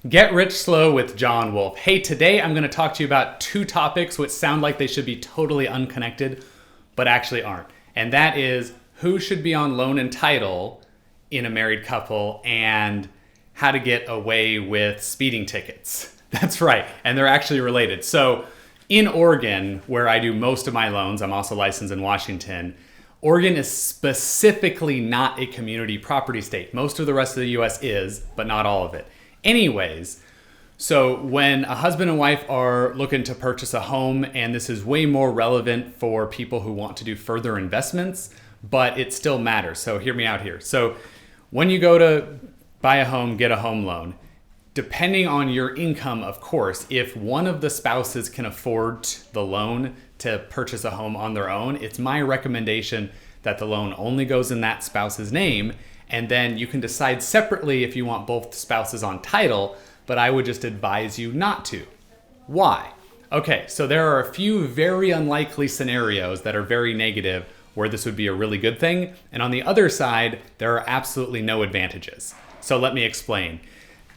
Get Rich Slow with John Wolf. Hey, today I'm going to talk to you about two topics which sound like they should be totally unconnected, but actually aren't. And that is who should be on loan and title in a married couple and how to get away with speeding tickets. That's right. And they're actually related. So in Oregon, where I do most of my loans, I'm also licensed in Washington. Oregon is specifically not a community property state. Most of the rest of the US is, but not all of it. Anyways, so when a husband and wife are looking to purchase a home, and this is way more relevant for people who want to do further investments, but it still matters. So hear me out here. So when you go to buy a home, get a home loan, depending on your income, of course, if one of the spouses can afford the loan to purchase a home on their own, it's my recommendation that the loan only goes in that spouse's name. And then you can decide separately if you want both spouses on title, but I would just advise you not to. Why? Okay, so there are a few very unlikely scenarios that are very negative where this would be a really good thing. And on the other side, there are absolutely no advantages. So let me explain.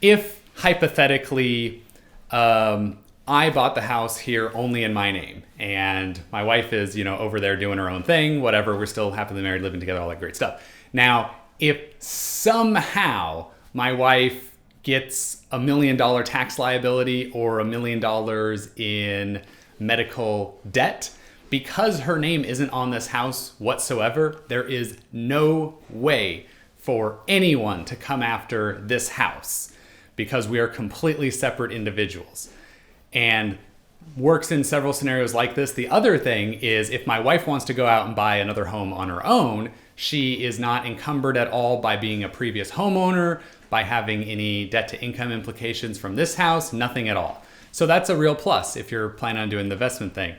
If hypothetically, I bought the house here only in my name and my wife is, over there doing her own thing, whatever, we're still happily married, living together, all that great stuff. Now, if somehow my wife gets $1 million tax liability or $1 million in medical debt, because her name isn't on this house whatsoever, there is no way for anyone to come after this house because we are completely separate individuals. And works in several scenarios like this. The other thing is if my wife wants to go out and buy another home on her own, she is not encumbered at all by being a previous homeowner, by having any debt to income implications from this house, nothing at all. So that's a real plus if you're planning on doing the investment thing.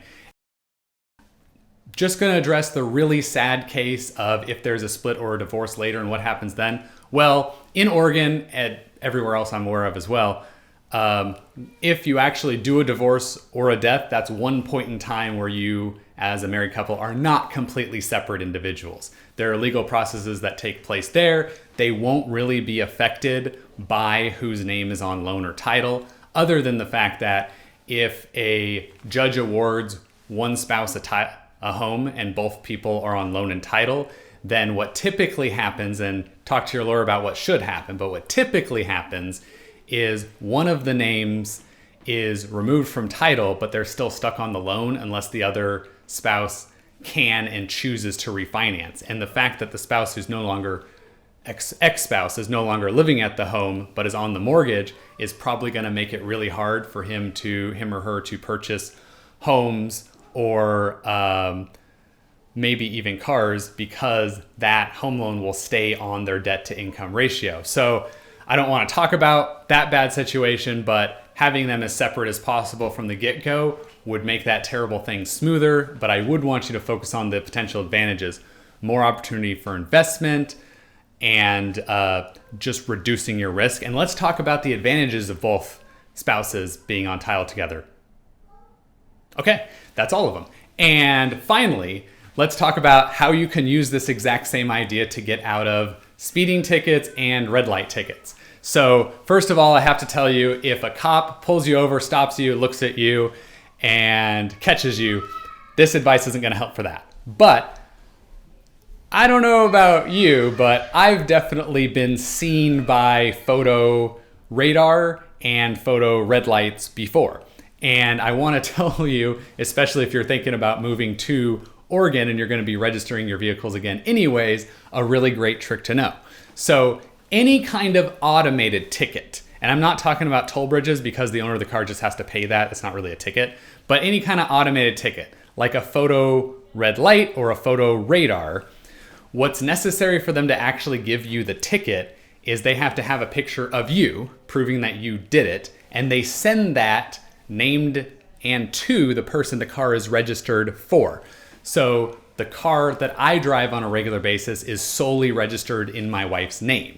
Just going to address the really sad case of if there's a split or a divorce later and what happens then. Well, in Oregon and everywhere else I'm aware of as well, if you actually do a divorce or a death, that's one point in time where you, as a married couple, are not completely separate individuals. There are legal processes that take place there. They won't really be affected by whose name is on loan or title, other than the fact that if a judge awards one spouse a home and both people are on loan and title, then what typically happens, and talk to your lawyer about what should happen, but what typically happens is one of the names is removed from title, but they're still stuck on the loan unless the other spouse can and chooses to refinance. And the fact that the spouse who's no longer ex-spouse is no longer living at the home but is on the mortgage is probably going to make it really hard for him or her to purchase homes or maybe even cars because that home loan will stay on their debt to income ratio. So I don't want to talk about that bad situation, but having them as separate as possible from the get-go would make that terrible thing smoother. But I would want you to focus on the potential advantages, more opportunity for investment, and just reducing your risk. And let's talk about the advantages of both spouses being on title together. Okay, that's all of them. And finally, let's talk about how you can use this exact same idea to get out of speeding tickets and red light tickets. So first of all, I have to tell you, if a cop pulls you over, stops you, looks at you, and catches you, this advice isn't going to help for that. But I don't know about you, but I've definitely been seen by photo radar and photo red lights before. And I want to tell you, especially if you're thinking about moving to Oregon and you're going to be registering your vehicles again anyways, a really great trick to know. So any kind of automated ticket, and I'm not talking about toll bridges because the owner of the car just has to pay that. It's not really a ticket, but any kind of automated ticket, like a photo red light or a photo radar, what's necessary for them to actually give you the ticket is they have to have a picture of you proving that you did it, and they send that named and to the person the car is registered for. So the car that I drive on a regular basis is solely registered in my wife's name.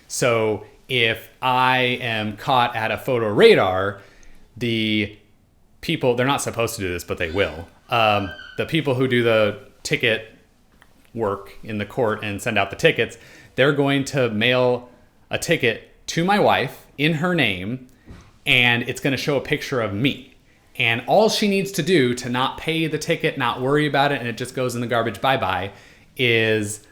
So if I am caught at a photo radar, the people, they're not supposed to do this, but they will. The people who do the ticket work in the court and send out the tickets, they're going to mail a ticket to my wife in her name, and it's going to show a picture of me. And all she needs to do to not pay the ticket, not worry about it, and it just goes in the garbage, bye-bye, is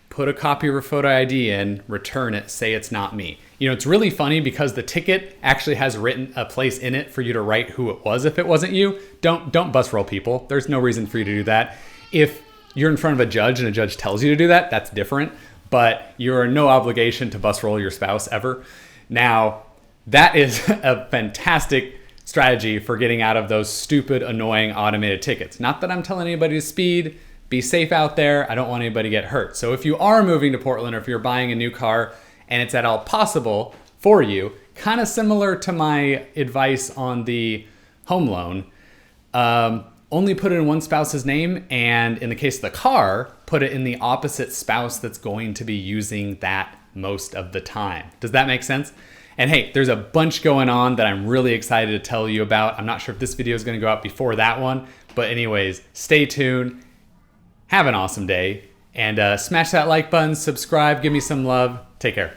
put a copy of her photo ID in, return it, say it's not me. You know, it's really funny because the ticket actually has written a place in it for you to write who it was if it wasn't you. Don't bus roll people. There's no reason for you to do that. If you're in front of a judge and a judge tells you to do that, that's different. But you're no obligation to bus roll your spouse ever. Now, that is a fantastic strategy for getting out of those stupid, annoying automated tickets. Not that I'm telling anybody to speed. Be safe out there. I don't want anybody to get hurt. So if you are moving to Portland or if you're buying a new car and it's at all possible for you, kind of similar to my advice on the home loan, only put it in one spouse's name, and in the case of the car, put it in the opposite spouse that's going to be using that most of the time. Does that make sense? And hey, there's a bunch going on that I'm really excited to tell you about. I'm not sure if this video is going to go out before that one, but anyways, stay tuned. Have an awesome day, and smash that like button, subscribe, give me some love. Take care.